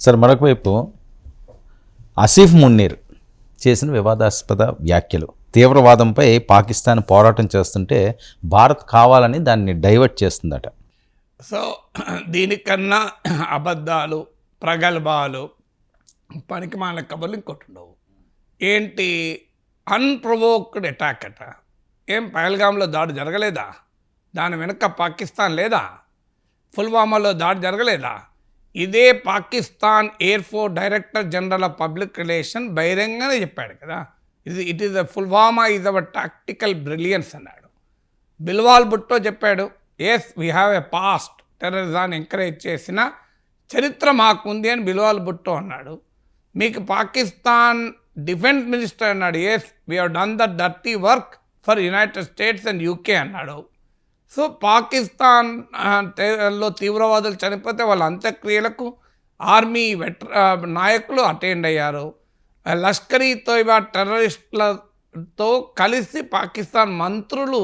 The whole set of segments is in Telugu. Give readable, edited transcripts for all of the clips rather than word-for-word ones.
సార్ మరొక వైపు ఆసిఫ్ మున్నీర్ చేసిన వివాదాస్పద వ్యాఖ్యలు, తీవ్రవాదంపై పాకిస్తాన్ పోరాటం చేస్తుంటే భారత్ కావాలని దాన్ని డైవర్ట్ చేస్తుందట. సో దీనికన్నా అబద్ధాలు, ప్రగల్భాలు, పనికిమాలిన కబుర్లు ఇంకోటి ఉండవు. ఏంటి అన్ప్రొవోక్డ్ అటాక్ అట. ఏం పహల్గామ్లో దాడి జరగలేదా? దాని వెనుక పాకిస్తాన్ లేదా? పుల్వామాలో దాడి జరగలేదా? ఇదే Pakistan air force director general of public relation బహిరంగంగానే చెప్పాడు కదా, it is Pulwama is our tactical brilliance అన్నాడు. బిల్వాల్ భుట్టో చెప్పాడు, yes we have a past, టెర్రరిజాన్ని ఎంకరేజ్ చేసిన చరిత్ర మాకుంది అని బిల్వాల్ భుట్టో అన్నాడు. మీకు పాకిస్తాన్ డిఫెన్స్ మినిస్టర్ అన్నాడు, yes we have done the dirty work for United States and UK అన్నాడు. సో పాకిస్తాన్ లో తీవ్రవాదులు చనిపోతే వాళ్ళ అంత్యక్రియలకు ఆర్మీ నాయకులు అటెండ్ అయ్యారు. లష్కరీ తోయిబా టెర్రరిస్టులతో కలిసి పాకిస్తాన్ మంత్రులు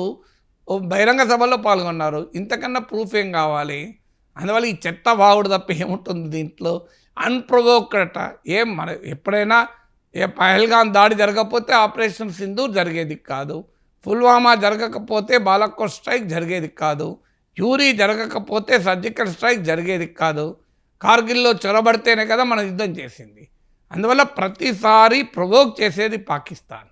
బహిరంగ సభలో పాల్గొన్నారు. ఇంతకన్నా ప్రూఫ్ ఏం కావాలి? అందువల్ల ఈ చెత్త వాగుడు తప్ప ఏముంటుంది దీంట్లో? అన్ప్రొవోక్డ్ ఏం మన ఎప్పుడైనా పహల్గాం దాడి జరగకపోతే ఆపరేషన్ సింధూర్ జరిగేది కాదు, పుల్వామా జరగకపోతే బాలాకోట్ స్ట్రైక్ జరిగేది కాదు, యూరీ జరగకపోతే సర్జికల్ స్ట్రైక్ జరిగేది కాదు, కార్గిల్లో చొరబడితేనే కదా మనం యుద్ధం చేసింది. అందువల్ల ప్రతిసారి ప్రొవోక్ చేసేది పాకిస్తాన్.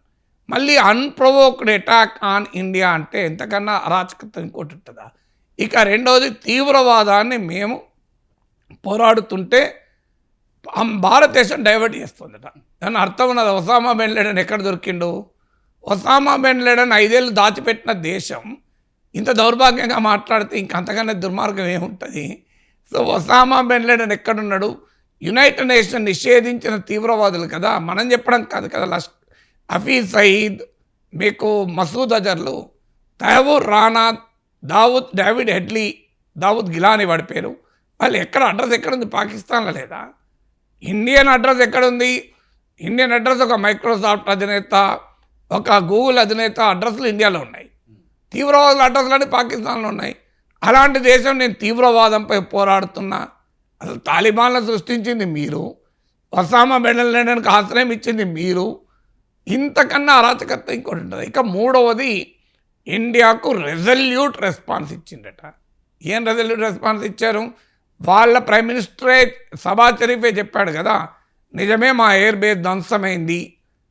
మళ్ళీ అన్ప్రొవోక్డ్ అటాక్ ఆన్ ఇండియా అంటే ఎంతకన్నా అరాచకత ఇంకోటి ఉంటుందా? ఇక రెండవది, తీవ్రవాదాన్ని మేము పోరాడుతుంటే భారతదేశం డైవర్ట్ చేస్తుందట. దాని అర్థం ఉన్నది. ఒసామా బిన్ లాడెన్ ఎక్కడ దొరికిండు? ఒసామా బిన్ లాడెన్ 5 ఏళ్ళు దాచిపెట్టిన దేశం ఇంత దౌర్భాగ్యంగా మాట్లాడితే ఇంకంతకన్నా దుర్మార్గం ఏముంటుంది? సో ఒసామా బిన్ లాడెన్ ఎక్కడున్నాడు? యునైటెడ్ నేషన్ నిషేధించిన తీవ్రవాదులు కదా, మనం చెప్పడం కాదు కదా. హఫీజ్ సయీద్, మీకు మసూద్ అజర్లు, తహవూర్ రానా, డేవిడ్ హెడ్లీ, దావుద్ గిలానీ వాడి పేరు, వాళ్ళు ఎక్కడ అడ్రస్ ఎక్కడుంది? పాకిస్తాన్లో లేదా? ఇండియన్ అడ్రస్ ఎక్కడుంది? ఇండియన్ అడ్రస్ ఒక మైక్రోసాఫ్ట్ అధినేత, ఒక గూగుల్ అధినేత అడ్రస్లు ఇండియాలో ఉన్నాయి. తీవ్రవాదుల అడ్రస్లు పాకిస్తాన్లో ఉన్నాయి. అలాంటి దేశం నేను తీవ్రవాదంపై పోరాడుతున్నా. అసలు తాలిబాన్లను సృష్టించింది మీరు, ఒసామా బిన్ లాడెన్కి ఆశ్రయం ఇచ్చింది మీరు. ఇంతకన్నా అరాచకత ఇంకోటి ఉంటుంది. ఇక మూడవది, ఇండియాకు రెజల్యూట్ రెస్పాన్స్ ఇచ్చిందట. ఏం రెజల్యూట్ రెస్పాన్స్ ఇచ్చారు? వాళ్ళ ప్రైమ్ మినిస్టరే షబాజ్ షరీఫే చెప్పాడు కదా, నిజమే మా ఎయిర్ బేస్ ధ్వంసమైంది,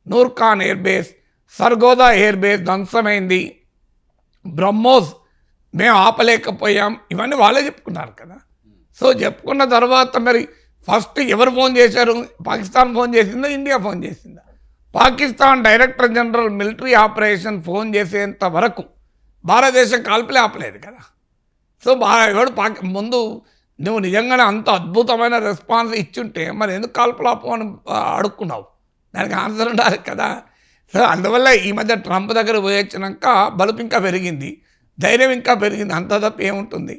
Nur Khan air base, Sargodha air base ధ్వంసమైంది, బ్రహ్మోస్ మేము ఆపలేకపోయాం, ఇవన్నీ వాళ్ళే చెప్పుకున్నారు కదా. సో చెప్పుకున్న తర్వాత మరి ఫస్ట్ ఎవరు ఫోన్ చేశారు? పాకిస్తాన్ ఫోన్ చేసిందా, ఇండియా ఫోన్ చేసిందా? Pakistan director general military operation phone చేసేంత వరకు భారతదేశం కాల్పులే ఆపలేదు కదా. సో ఎవడు ముందు నువ్వు నిజంగానే అంత అద్భుతమైన రెస్పాన్స్ ఇచ్చుంటే మరి ఎందుకు కాల్పులు ఆపమని అడుక్కున్నావు? దానికి ఆన్సర్ ఉండాలి కదా. సో అందువల్ల ఈ మధ్య ట్రంప్ దగ్గర పోయి వచ్చినాక బలుపు ఇంకా పెరిగింది, ధైర్యం ఇంకా పెరిగింది, అంత తప్ప ఏముంటుంది?